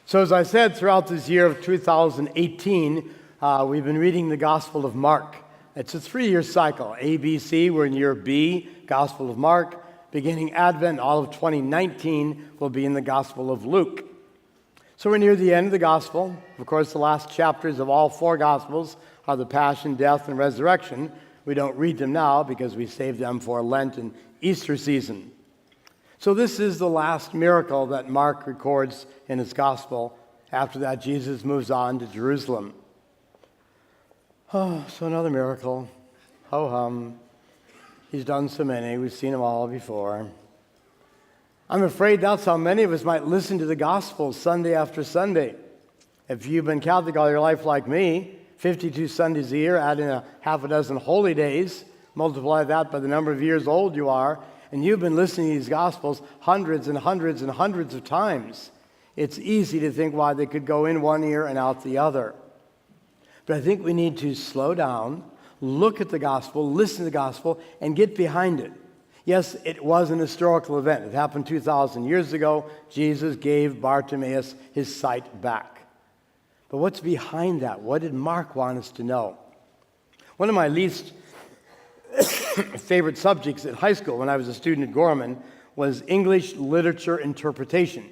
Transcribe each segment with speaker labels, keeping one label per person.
Speaker 1: So as I said, throughout this year of 2018, we've been reading the Gospel of Mark. It's a 3-year cycle. A, B, C, we're in year B, Gospel of Mark. Beginning Advent, all of 2019 will be in the Gospel of Luke. So we're near the end of the Gospel. Of course, the last chapters of all 4 Gospels are the Passion, Death, and Resurrection. We don't read them now because we save them for Lent and Easter season. So this is the last miracle that Mark records in his gospel. After that, Jesus moves on to Jerusalem. Oh, so another miracle. Ho-hum. He's done so many. We've seen them all before. I'm afraid that's how many of us might listen to the gospel Sunday after Sunday. If you've been Catholic all your life like me, 52 Sundays a year, add in a half a dozen holy days, multiply that by the number of years old you are, and you've been listening to these Gospels hundreds and hundreds and hundreds of times, it's easy to think why they could go in one ear and out the other. But I think we need to slow down, look at the Gospel, listen to the Gospel, and get behind it. Yes, it was an historical event. It happened 2,000 years ago. Jesus gave Bartimaeus his sight back. But what's behind that? What did Mark want us to know? One of my least favorite subjects at high school when I was a student at Gorman was English literature interpretation.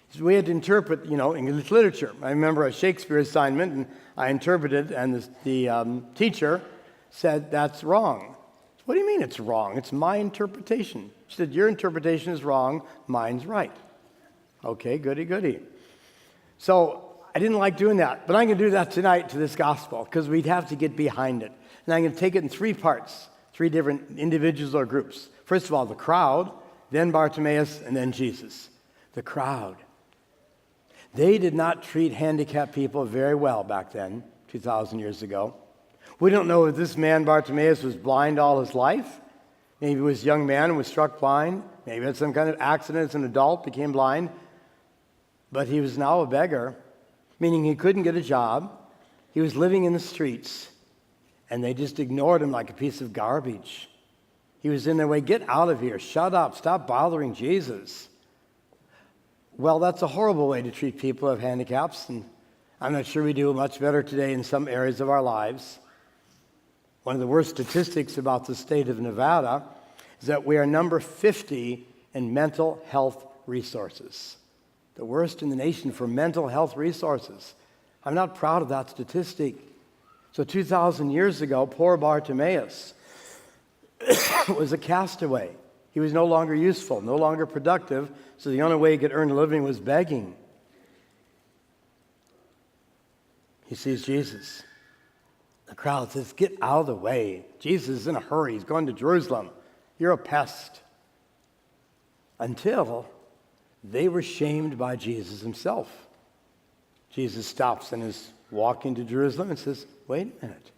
Speaker 1: So we had to interpret, English literature. I remember a Shakespeare assignment, and I interpreted, and the teacher said, "That's wrong." "What do you mean it's wrong? It's my interpretation." She said, "Your interpretation is wrong, mine's right." Okay, goody. So I didn't like doing that, but I'm going to do that tonight to this gospel because we'd have to get behind it. And I'm going to take it in 3 parts, 3 different individuals or groups. First of all, the crowd, then Bartimaeus, and then Jesus. The crowd. They did not treat handicapped people very well back then, 2,000 years ago. We don't know if this man, Bartimaeus, was blind all his life. Maybe he was a young man and was struck blind. Maybe he had some kind of accident as an adult, became blind. But he was now a beggar, meaning he couldn't get a job. He was living in the streets. And they just ignored him like a piece of garbage. He was in their way. "Get out of here. Shut up. Stop bothering Jesus." Well, that's a horrible way to treat people who have handicaps, and I'm not sure we do much better today in some areas of our lives. One of the worst statistics about the state of Nevada is that we are number 50 in mental health resources. The worst in the nation for mental health resources. I'm not proud of that statistic. So 2,000 years ago, poor Bartimaeus was a castaway. He was no longer useful, no longer productive, so the only way he could earn a living was begging. He sees Jesus. The crowd says, "Get out of the way. Jesus is in a hurry. He's going to Jerusalem. You're a pest." Until they were shamed by Jesus himself. Jesus stops and is walking to Jerusalem and says, "Wait a minute.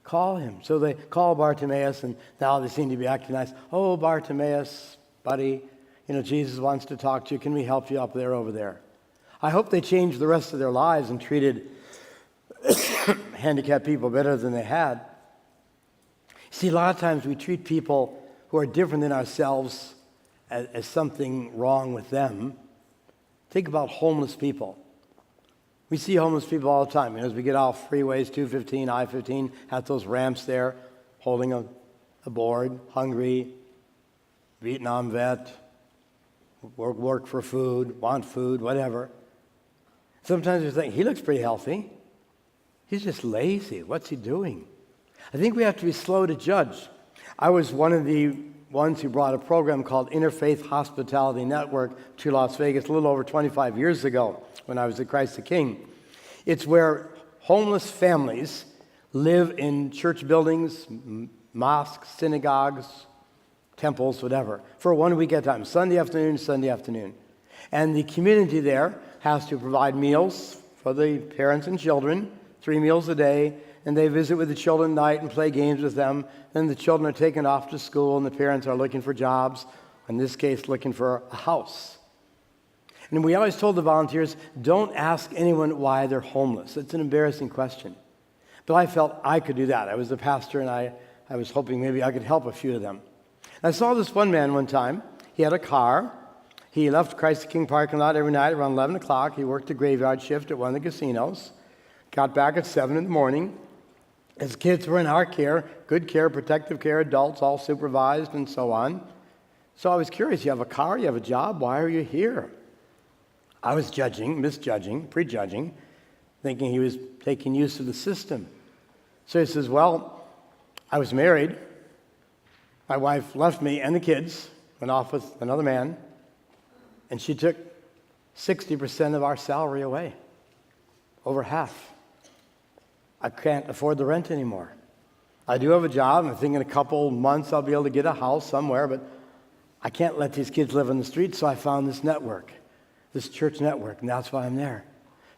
Speaker 1: Call him." So they call Bartimaeus, and now they seem to be acting nice. "Oh, Bartimaeus, buddy, Jesus wants to talk to you. Can we help you up there, over there?" I hope they changed the rest of their lives and treated handicapped people better than they had. See, a lot of times we treat people who are different than ourselves as something wrong with them. Think about homeless people. We see homeless people all the time. As we get off freeways, 215, I-15, have those ramps there, holding a board, hungry, Vietnam vet, work for food, want food, whatever. Sometimes we think, he looks pretty healthy. He's just lazy. What's he doing? I think we have to be slow to judge. I was one of the ones who brought a program called Interfaith Hospitality Network to Las Vegas a little over 25 years ago when I was at Christ the King. It's where homeless families live in church buildings, mosques, synagogues, temples, whatever, for 1 week at a time, Sunday afternoon. And the community there has to provide meals for the parents and children, 3 meals a day, and they visit with the children at night and play games with them. Then the children are taken off to school, and the parents are looking for jobs, in this case, looking for a house. And we always told the volunteers, don't ask anyone why they're homeless. It's an embarrassing question. But I felt I could do that. I was the pastor, and I was hoping maybe I could help a few of them. I saw this one man one time. He had a car. He left Christ the King parking lot every night around 11 o'clock. He worked the graveyard shift at one of the casinos. Got back at 7 in the morning. His kids were in our care, good care, protective care, adults, all supervised and so on. So I was curious, you have a car, you have a job, why are you here? I was prejudging, thinking he was taking use of the system. So he says, well, I was married. My wife left me and the kids, went off with another man, and she took 60% of our salary away, over half. I can't afford the rent anymore. I do have a job. I think in a couple months I'll be able to get a house somewhere, but I can't let these kids live on the street, so I found this network, this church network, and that's why I'm there.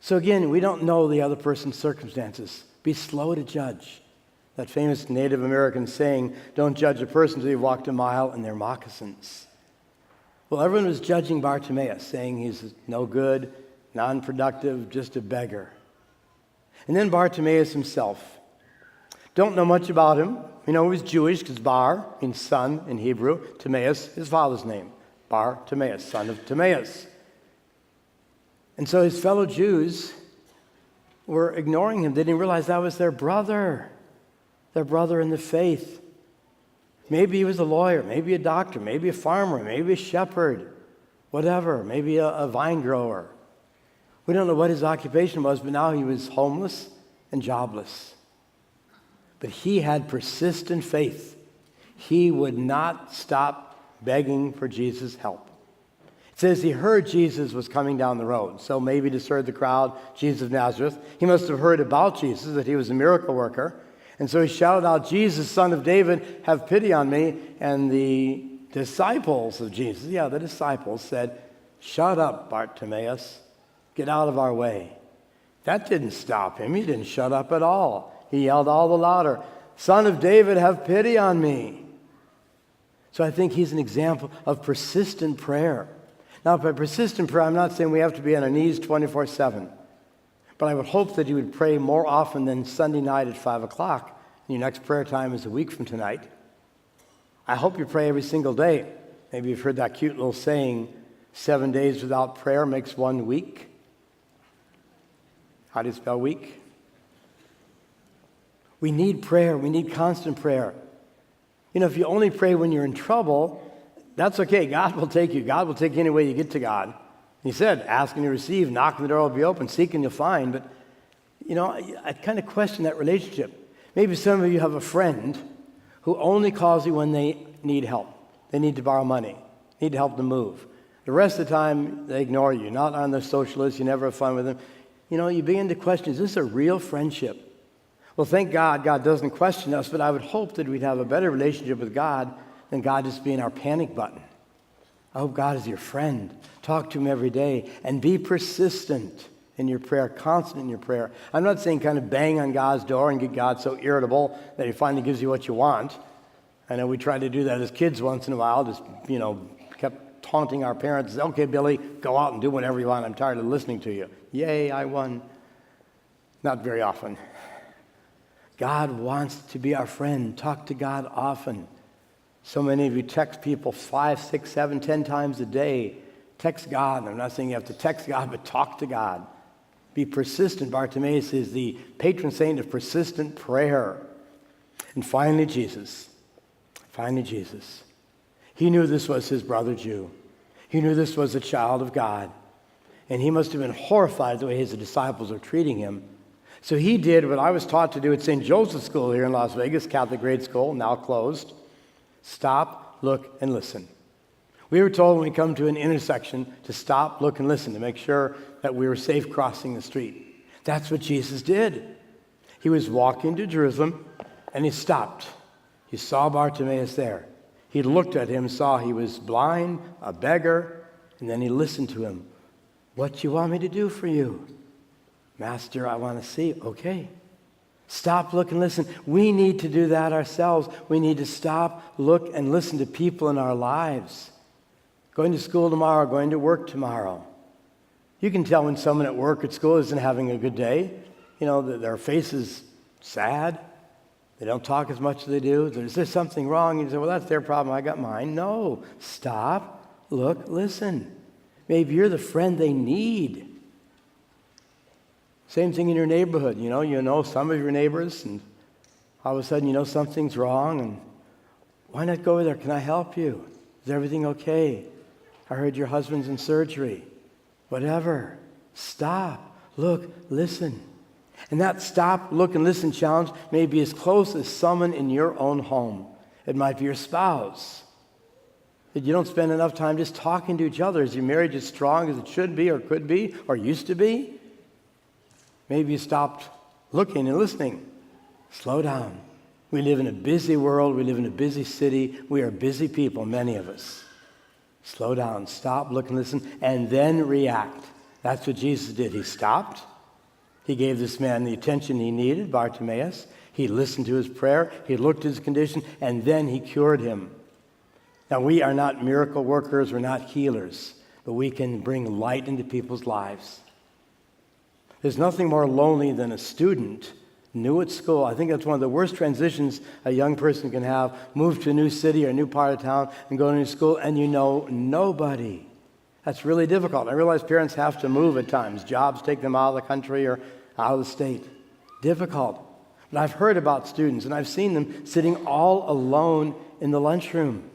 Speaker 1: So again, we don't know the other person's circumstances. Be slow to judge. That famous Native American saying, don't judge a person until you've walked a mile in their moccasins. Well, everyone was judging Bartimaeus, saying he's no good, non-productive, just a beggar. And then Bartimaeus himself. Don't know much about him. We know he was Jewish because Bar means son in Hebrew. Timaeus, his father's name. Bartimaeus, son of Timaeus. And so his fellow Jews were ignoring him. They didn't realize that was their brother in the faith. Maybe he was a lawyer, maybe a doctor, maybe a farmer, maybe a shepherd, whatever, maybe a vine grower. We don't know what his occupation was, but now he was homeless and jobless. But he had persistent faith. He would not stop begging for Jesus' help. It says he heard Jesus was coming down the road. So maybe to stir the crowd, Jesus of Nazareth. He must have heard about Jesus, that he was a miracle worker. And so he shouted out, Jesus, son of David, have pity on me. And the disciples of Jesus, the disciples said, shut up, Bartimaeus. Get out of our way. That didn't stop him. He didn't shut up at all. He yelled all the louder, Son of David, have pity on me. So I think he's an example of persistent prayer. Now, by persistent prayer, I'm not saying we have to be on our knees 24/7. But I would hope that you would pray more often than Sunday night at 5 o'clock. And your next prayer time is a week from tonight. I hope you pray every single day. Maybe you've heard that cute little saying, 7 days without prayer makes 1 week. How do you spell week? We need prayer. We need constant prayer. If you only pray when you're in trouble, that's okay. God will take you. God will take you any way you get to God. He said, ask and you receive, knock and the door will be open, seek and you'll find. But, I kind of question that relationship. Maybe some of you have a friend who only calls you when they need help. They need to borrow money, need help to move. The rest of the time, they ignore you. Not on their social list. You never have fun with them. You begin to question, is this a real friendship? Well, thank God, God doesn't question us, but I would hope that we'd have a better relationship with God than God just being our panic button. I hope God is your friend. Talk to him every day and be persistent in your prayer, constant in your prayer. I'm not saying kind of bang on God's door and get God so irritable that he finally gives you what you want. I know we tried to do that as kids once in a while, just, kept taunting our parents. Okay, Billy, go out and do whatever you want. I'm tired of listening to you. Yay, I won. Not very often. God wants to be our friend. Talk to God often. So many of you text people 5, 6, 7, 10 times a day. Text God. I'm not saying you have to text God, but talk to God. Be persistent. Bartimaeus is the patron saint of persistent prayer. And finally, Jesus. He knew this was his brother Jew. He knew this was a child of God. And he must have been horrified at the way his disciples were treating him. So he did what I was taught to do at St. Joseph's School here in Las Vegas, Catholic grade school, now closed. Stop, look, and listen. We were told when we come to an intersection to stop, look, and listen to make sure that we were safe crossing the street. That's what Jesus did. He was walking to Jerusalem, and he stopped. He saw Bartimaeus there. He looked at him, saw he was blind, a beggar, and then he listened to him. What do you want me to do for you? Master, I want to see. Okay. Stop, look, and listen. We need to do that ourselves. We need to stop, look, and listen to people in our lives. Going to school tomorrow, going to work tomorrow. You can tell when someone at work, at school, isn't having a good day. Their face is sad. They don't talk as much as they do. Is there something wrong? You say, well, that's their problem. I got mine. No. Stop, look, listen. Maybe you're the friend they need. Same thing in your neighborhood. You know some of your neighbors, and all of a sudden something's wrong, and why not go over there? Can I help you? Is everything okay? I heard your husband's in surgery. Whatever. Stop, look, listen. And that stop, look, and listen challenge may be as close as someone in your own home. It might be your spouse. That you don't spend enough time just talking to each other. Is your marriage as strong as it should be or could be or used to be? Maybe you stopped looking and listening. Slow down. We live in a busy world. We live in a busy city. We are busy people, many of us. Slow down. Stop, look, and listen, and then react. That's what Jesus did. He stopped. He gave this man the attention he needed, Bartimaeus. He listened to his prayer. He looked at his condition, and then he cured him. Now, we are not miracle workers. We're not healers, but we can bring light into people's lives. There's nothing more lonely than a student new at school. I think that's one of the worst transitions a young person can have. Move to a new city or a new part of town and go to a new school, and you know nobody. That's really difficult. I realize parents have to move at times. Jobs take them out of the country or out of the state. Difficult. But I've heard about students, and I've seen them sitting all alone in the lunchroom.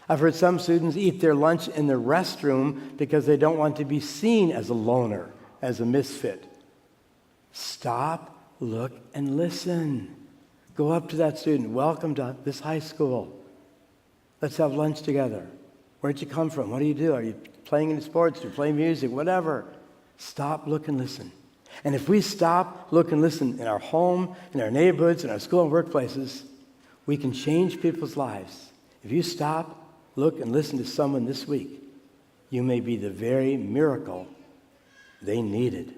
Speaker 1: I've heard some students eat their lunch in the restroom because they don't want to be seen as a loner, as a misfit. Stop, look, and listen. Go up to that student. Welcome to this high school. Let's have lunch together. Where'd you come from? What do you do? Are you playing any sports? Do you play music? Whatever. Stop, look, and listen. And if we stop, look, and listen in our home, in our neighborhoods, in our school and workplaces, we can change people's lives. If you stop, look, and listen to someone this week, you may be the very miracle they needed.